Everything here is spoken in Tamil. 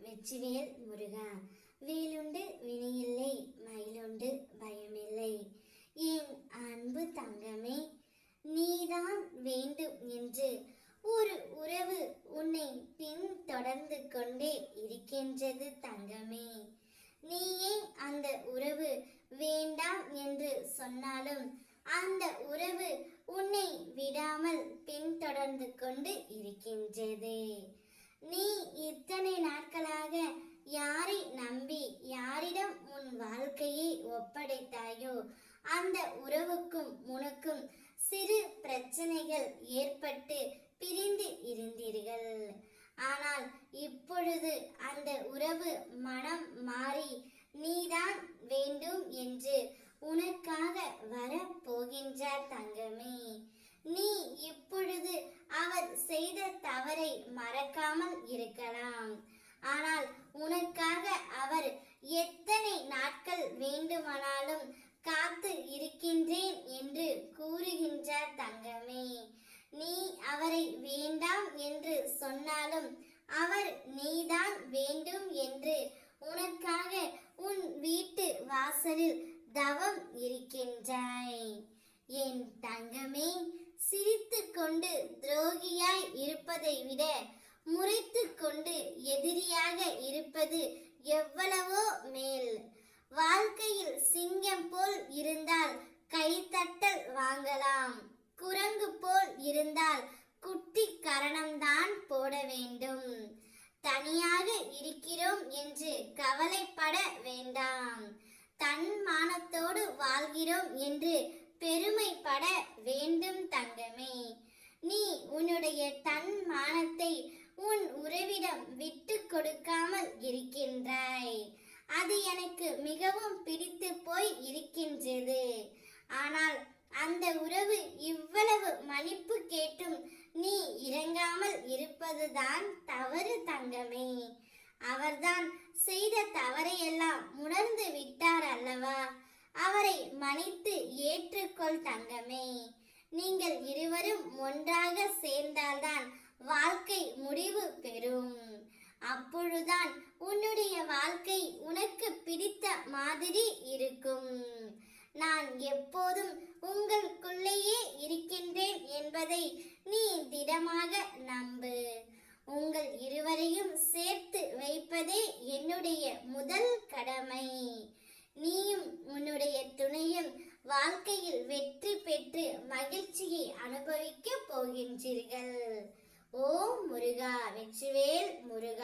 வெற்றிவேல் முருகா. வேலுண்டு வினையில்லை, மயிலுண்டு பயமில்லை. என் அன்பு தங்கமே, நீதான் வேண்டும் என்று ஒரு உறவு உன்னை பின் தொடர்ந்து கொண்டே இருக்கின்றது தங்கமே. நீயே அந்த உறவு வேண்டாம் என்று சொன்னாலும் அந்த உறவு உன்னை விடாமல் பின்தொடர்ந்து கொண்டு இருக்கின்றது. நீ இத்தனை நாட்களாக யாரை நம்பி யாரிடம் உன் வாழ்க்கையை ஒப்படைத்தாயோ அந்த உறவுக்கும் உனக்கும் சிறு பிரச்சனைகள் ஏற்பட்டு பிரிந்து இருந்தீர்கள். ஆனால் இப்பொழுது அந்த உறவு மனம் மாறி நீதான் வேண்டும் என்று உனக்காக வரப்போகின்றார் தங்கமே. நீ இப்பொழுது அவர் செய்த தவறை மறக்காமல் இருக்கலாம். ஆனால் உனக்காக அவர் எத்தனை நாட்கள் வேண்டுமானாலும் காத்து இருக்கின்றேன் என்று கூறுகின்றார் தங்கமே. நீ அவரை வேண்டாம் என்று சொன்னாலும் அவர் நீதான் வேண்டும் என்று உனக்காக உன் வீட்டு வாசலில் தவம் இருக்கின்றாய். என் தங்கமே, சிரித்து கொண்டு துரோகியாய் இருப்பதை விட முறைத்து கொண்டு எதிரியாக இருப்பது எவ்வளவோ மேல். வாழ்க்கையில் சிங்கம் போல் இருந்தால் கைத்தட்டல் வாங்கலாம், குரங்கு போல் இருந்தால் குட்டி கரணம்தான் போட வேண்டும். தனியாக இருக்கிறோம் என்று கவலைப்பட வேண்டாம். தன்மானத்தோடு வாழ்கிறோம் என்று பெருமைப்பட வேண்டும் தங்கமே. நீ உன்னுடைய தன்மானத்தை உன் உறவிடம் விட்டு கொடுக்காமல் இருக்கின்றாய். அது எனக்கு மிகவும் பிடித்து போய் இருக்கின்றது. ஆனால் அந்த உறவு இவ்வளவு மன்னிப்பு கேட்டும் நீ இறங்காமல் இருப்பதுதான் தவறு தங்கமே. அவர்தான் செய்த தவறையெல்லாம் உணர்ந்து விட்டார் அல்லவா? அவரை மன்னித்து ஏற்றுக்கொள் தங்கமே. நீங்கள் இருவரும் ஒன்றாக சேர்ந்தால்தான் வாழ்க்கை முடிவு பெறும். அப்பொழுதுதான் உன்னுடைய வாழ்க்கை உனக்கு பிடித்த மாதிரி இருக்கும். நான் எப்போதும் உங்களுக்குள்ளேயே இருக்கின்றேன் என்பதை நீ திடமாக நம்பு. உங்கள் இருவரையும் சேர்த்து வைப்பதே என்னுடைய முதல் கடமை. நீயும் உன்னுடைய துணையும் வாழ்க்கையில் வெற்றி பெற்று மகிழ்ச்சியை அனுபவிக்க போகின்றீர்கள். ஓம் முருகா. வெற்றிவேல் முருகா.